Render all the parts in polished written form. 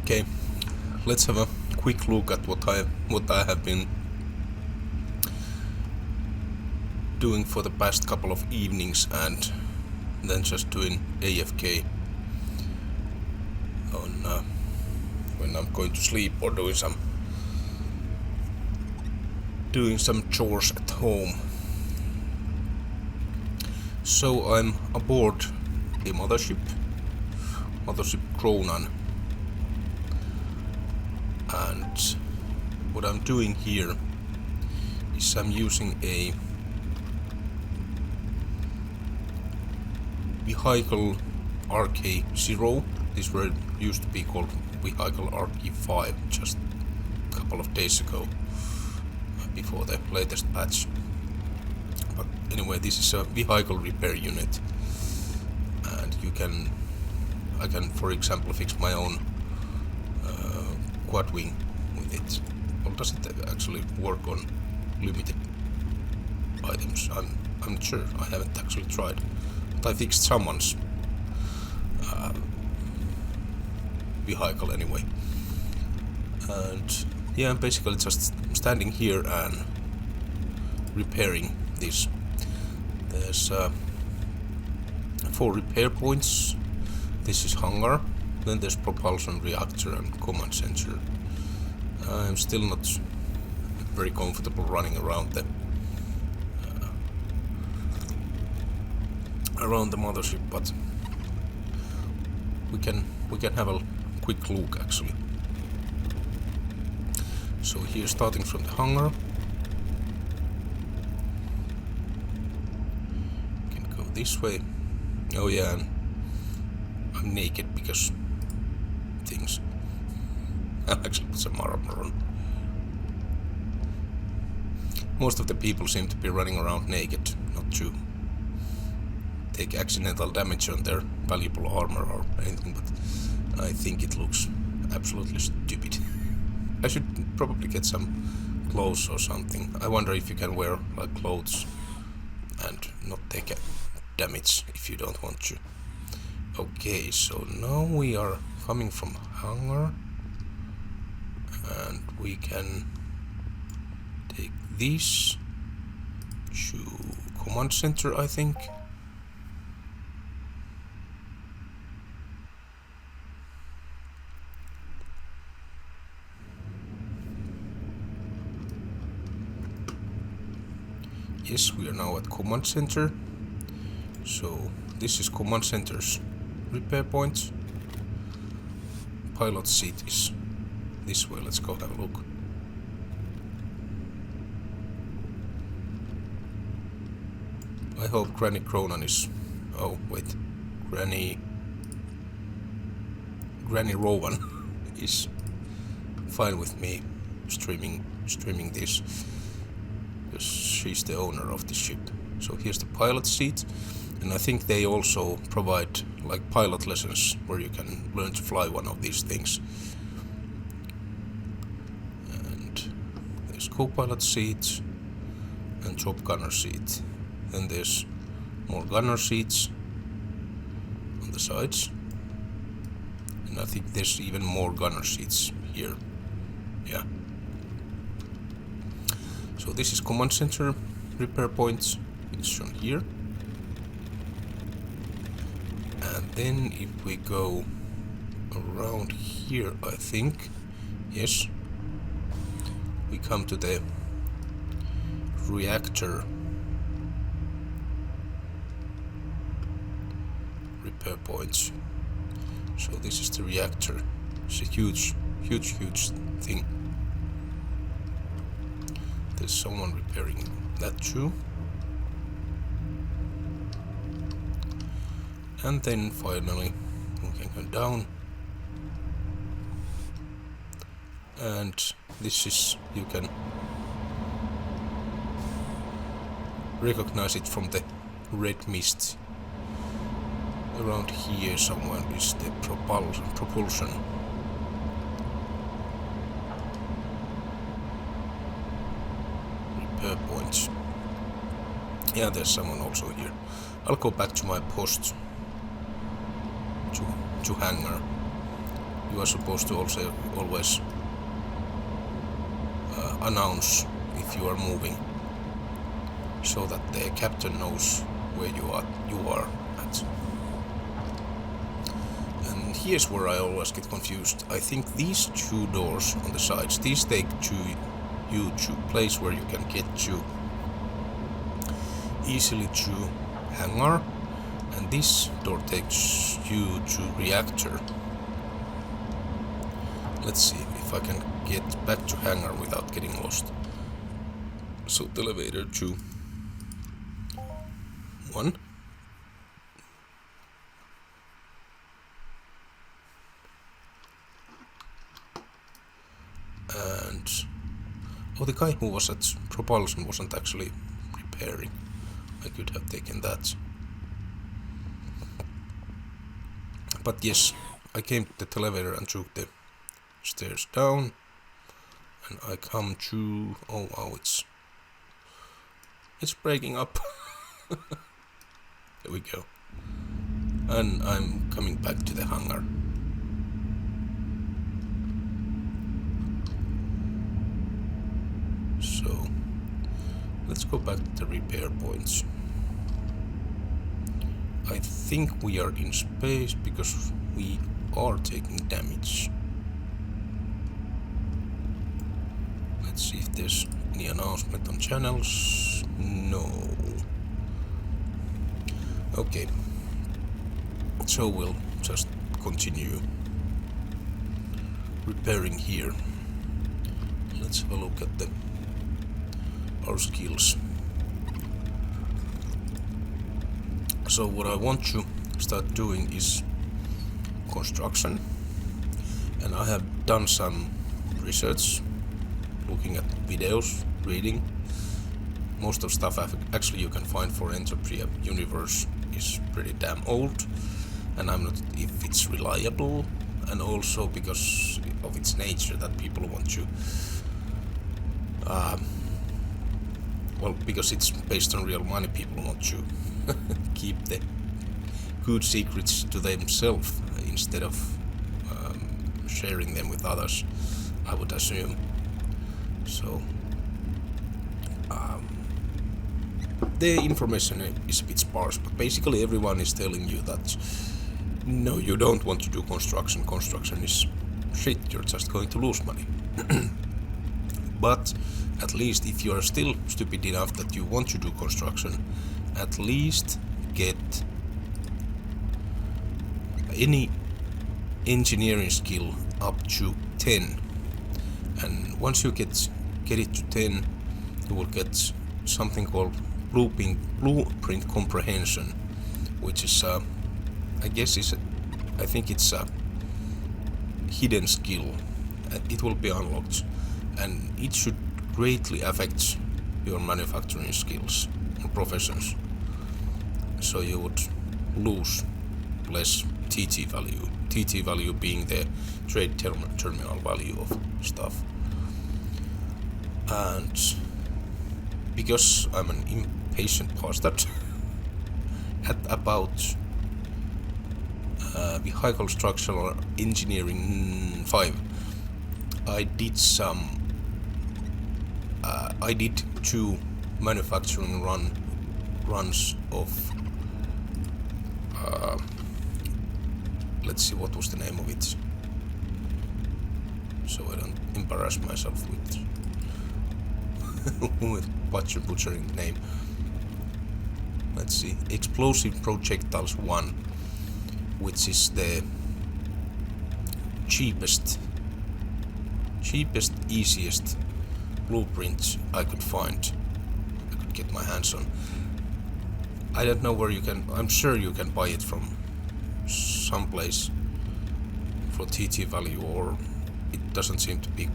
Okay, let's have a quick look at what I have been doing for the past couple of evenings, and then just doing AFK on when I'm going to sleep or doing some chores at home. So I'm aboard a Mothership Kronan, and what I'm doing here is I'm using a vehicle RK0. This word used to be called vehicle RK5 just a couple of days ago, before the latest patch. But anyway, this is a vehicle repair unit, and I can, for example, fix my own quad wing with it. Or does it actually work on limited items? I'm not sure. I haven't actually tried. But I fixed someone's vehicle anyway. And yeah, I'm basically just standing here and repairing this. There's 4 repair points. This is hangar. Then there's propulsion, reactor and command center. I'm still not very comfortable running around the mothership, but we can have a quick look actually. So here, starting from the hangar, we can go this way. Oh yeah, and I'm naked because things. I'll actually put some armor on. Most of the people seem to be running around naked, not to take accidental damage on their valuable armor or anything, but I think it looks absolutely stupid. I should probably get some clothes or something. I wonder if you can wear like clothes and not take damage if you don't want to. Okay, so now we are coming from hangar, and we can take this to command center, I think. Yes, we are now at command center. So this is command center's repair point. Pilot seat is this way. Let's go have a look. I hope Granny Kronan is... Oh wait, Granny Rowan is fine with me streaming this, because she's the owner of the ship. So here's the pilot seat, and I think they also provide like pilot lessons where you can learn to fly one of these things. And there's co-pilot seat and top gunner seat. Then there's more gunner seats on the sides, and I think there's even more gunner seats here. Yeah. So this is command center repair points. It's shown here. And then if we go around here, I think, yes, we come to the reactor repair points. So this is the reactor. It's a huge thing. There's someone repairing that too. And then finally we can go down, and this is, you can recognize it from the red mist. Around here somewhere is the propulsion. Repair points. Yeah, there's someone also here. I'll go back to my post to hangar. you are supposed to also always announce if you are moving, so that the captain knows where you are at. And here's where I always get confused. I think these two doors on the sides, these take you to place where you can get to easily to hangar, and this door takes you to reactor. Let's see if I can get back to hangar without getting lost. So elevator 2, 1. And oh, the guy who was at propulsion wasn't actually repairing. I could have taken that. But yes, I came to the elevator and took the stairs down, and I come to, oh wow, it's breaking up. There we go. And I'm coming back to the hangar. So let's go back to the repair points. I think we are in space because we are taking damage. Let's see if there's any announcement on channels. No. Okay. So we'll just continue repairing here. Let's have a look at our skills. So what I want to start doing is construction, and I have done some research, looking at videos, reading. Most of stuff actually you can find for Entropia Universe is pretty damn old, and I'm not if it's reliable, and also because of its nature that people want to well, because it's based on real money, people want to keep the good secrets to themselves instead of sharing them with others, I would assume. So the information is a bit sparse, but basically everyone is telling you that no, you don't want to do construction. Construction is shit, you're just going to lose money. But at least if you are still stupid enough that you want to do construction, at least get any engineering skill up to 10. And once you get it to 10, you will get something called blueprint comprehension, which is I think it's a hidden skill. It will be unlocked, and it should greatly affect your manufacturing skills and professions. So you would lose less TT value. TT value being the trade terminal value of stuff. And because I'm an impatient bastard, at about vehicle structural engineering 5, I did two manufacturing runs of let's see, what was the name of it, so I don't embarrass myself with butchering the name. Let's see, explosive projectiles 1, which is the cheapest, easiest blueprint I could get my hands on. I don't know where you can, I'm sure you can buy it from someplace for TT value, or it doesn't seem to be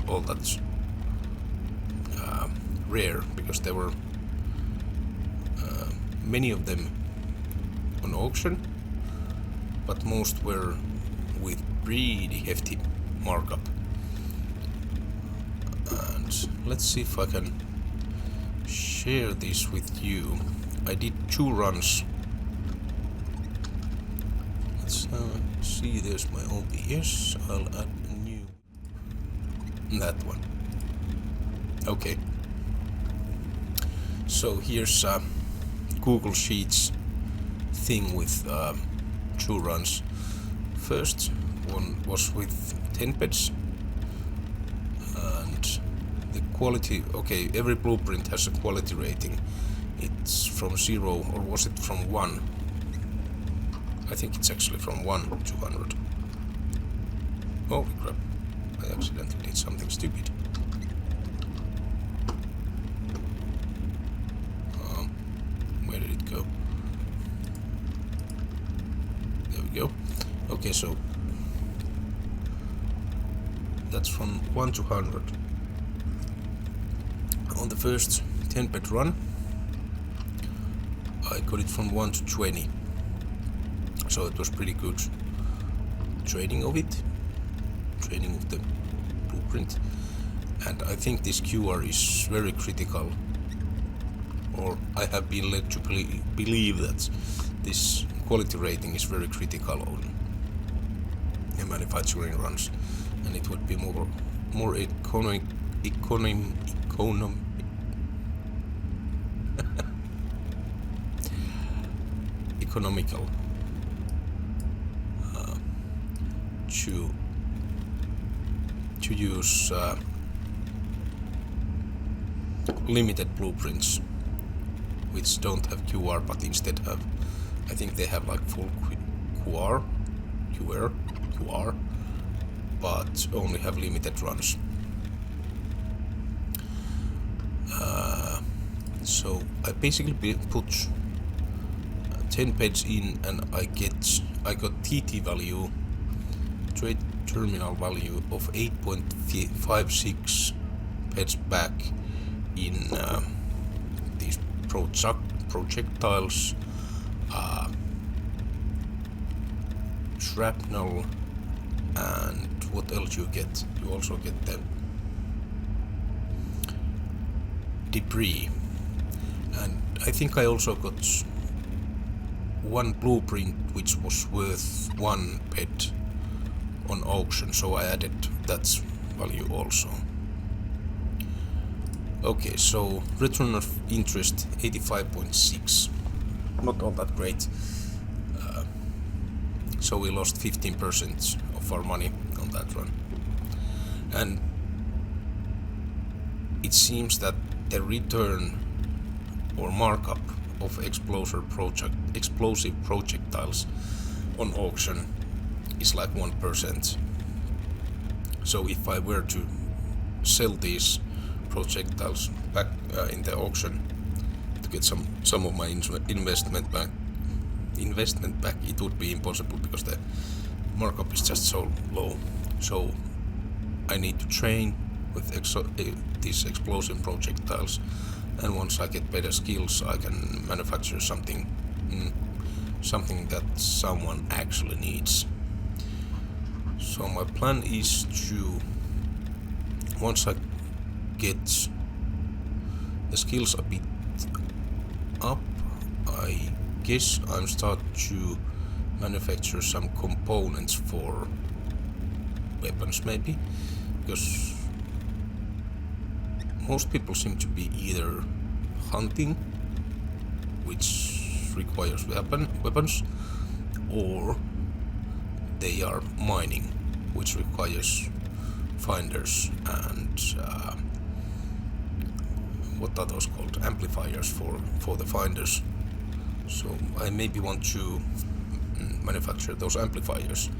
all that rare, because there were many of them on auction, but most were with pretty hefty markup. And let's see if I can share this with you. I did 2 runs. Let's see, see, there's my OBS. I'll add a new. That one. Okay. So here's Google Sheets thing with 2 runs. First one was with 10 beds, and the quality. Okay, every blueprint has a quality rating. It's from 0, or was it from 1? I think it's actually from 1 to 100. Holy crap, I accidentally did something stupid. Where did it go? There we go. Okay, so that's from 1 to 100. On the first 10 bed run, I got it from 1 to 20. So it was pretty good training of it, training of the blueprint. And I think this QR is very critical, or I have been led to believe that this quality rating is very critical on manufacturing runs, and it would be more economical to use limited blueprints which don't have QR but instead have, I think they have like full QR, but only have limited runs. So I basically put 10 beds in, and I got TT value, trade terminal value of 8.56 beds back in these projectiles, shrapnel, and what else you get? You also get the debris, and I think I also got one blueprint which was worth 1 bed on auction, so I added that value also. Okay, so return of interest 85.6, not all that great. So we lost 15% of our money on that run, and it seems that the return or markup of explosive projectiles on auction is like 1%. So if I were to sell these projectiles back in the auction to get some of my investment back, it would be impossible because the markup is just so low. So I need to train with these explosive projectiles, and once I get better skills, I can manufacture something that someone actually needs. So my plan is to, once I get the skills a bit up, I guess I'm start to manufacture some components for weapons maybe, because most people seem to be either hunting, which requires weapons, or they are mining, which requires finders and what are those called? Amplifiers for the finders. So I maybe want to manufacture those amplifiers,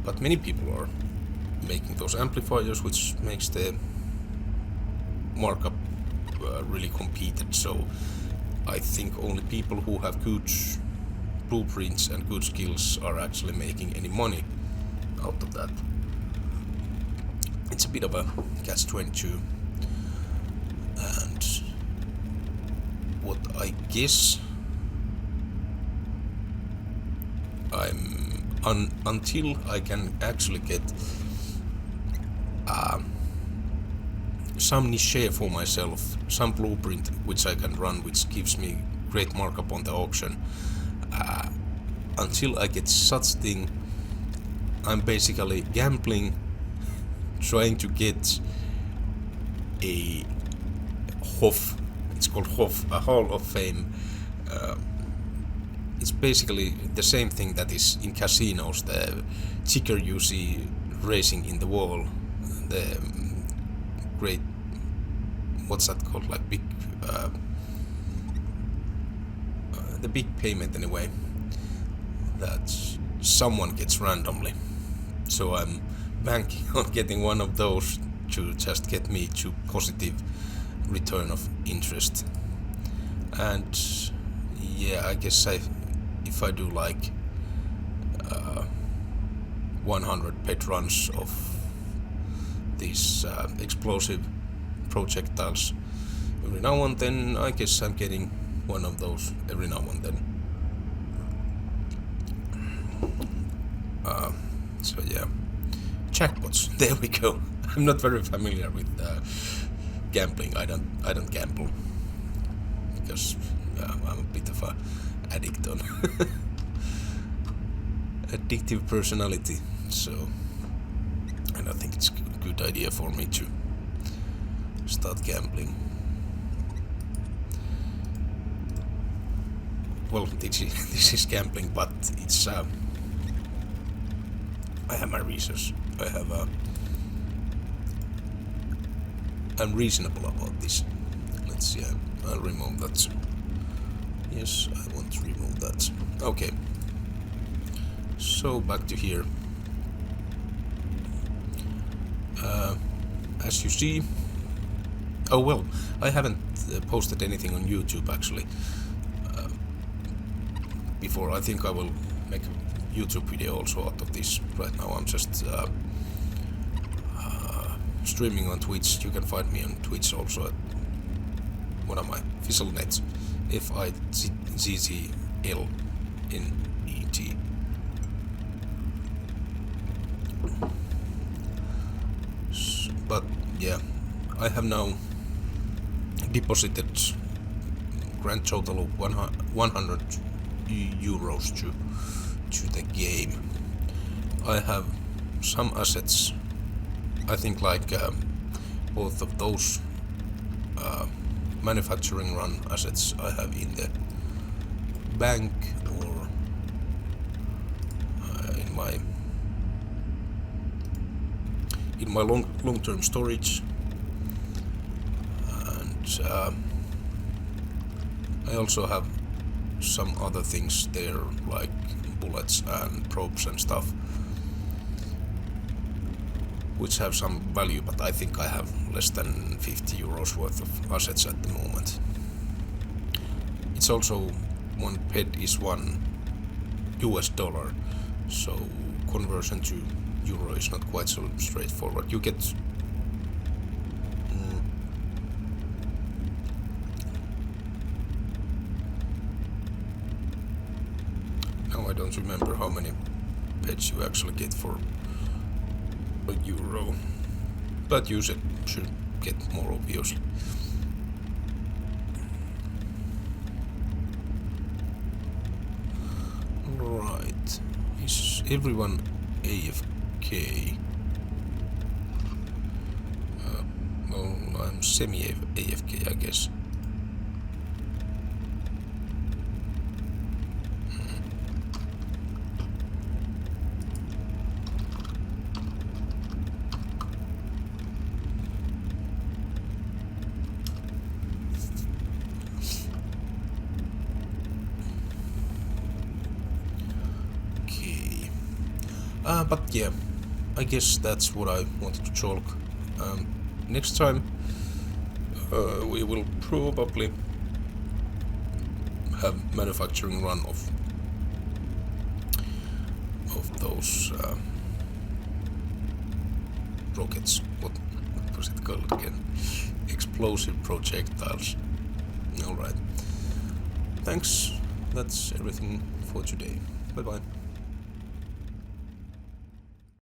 but many people are making those amplifiers, which makes the markup really competed. So I think only people who have good blueprints and good skills are actually making any money out of that. It's a bit of a catch-22, and what I guess until I can actually get some niche for myself, some blueprint which I can run, which gives me great markup on the auction, until I get such thing, I'm basically gambling, trying to get a HOF. It's called HOF, a Hall of Fame. It's basically the same thing that is in casinos, the ticker you see racing in the wall, the great, what's that called, like big, the big payment anyway, that someone gets randomly. So I'm banking on getting one of those to just get me to positive return of interest. And yeah, I guess if I do like 100 pet runs of these explosive projectiles every now and then, I guess I'm getting one of those every now and then. So yeah, jackpots. There we go. I'm not very familiar with gambling. I don't gamble because I'm a bit of a addict on addictive personality. So, and I think it's a good idea for me to start gambling. Well, this is gambling, but it's I have my reasons. I'm reasonable about this. Let's see. I'll remove that. Yes, I want to remove that. Okay. So back to here. As you see. Oh well, I haven't posted anything on YouTube actually. Before, I think I will make a YouTube video also out of this. Right now I'm just streaming on Twitch. You can find me on Twitch also at one of my official nets, FIZZLNET. But yeah, I have now deposited grand total of 100 euros to the game. I have some assets, I think, like both of those manufacturing run assets I have in the bank or in my long-term storage, and I also have some other things there, like bullets and probes and stuff, which have some value, but I think I have less than 50 euros worth of assets at the moment. It's also, one pet is $1, so conversion to euro is not quite so straightforward. You get now I don't remember how many pets you actually get for €1, but you should get more, obviously. Right, is everyone AFK? Well, I'm semi-AFK, I guess. But yeah, I guess that's what I wanted to talk. Next time we will probably have manufacturing run of those rockets. What was it called again? Explosive projectiles. Alright. Thanks. That's everything for today. Bye bye.